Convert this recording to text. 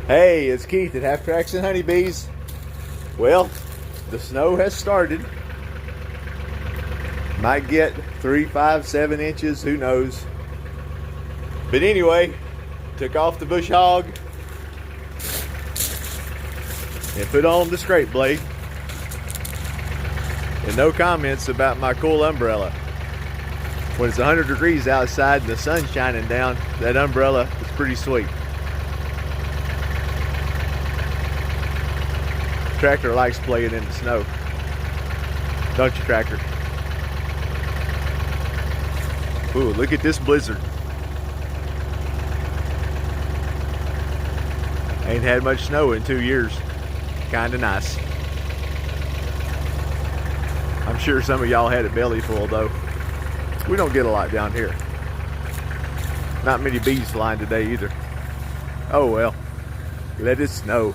Hey, it's Keith at Half Tracks and Honeybees. Well, the snow has started. Might get 3, 5, 7 inches, who knows. But anyway, took off the bush hog and put on the scrape blade. And no comments about my cool umbrella. When it's 100 degrees outside and the sun's shining down, that umbrella is pretty sweet. Tractor likes playing in the snow. Don't you, Tractor? Ooh, look at this blizzard. Ain't had much snow in 2 years. Kinda nice. I'm sure some of y'all had a belly full though. We don't get a lot down here. Not many bees flying today either. Oh well, let it snow.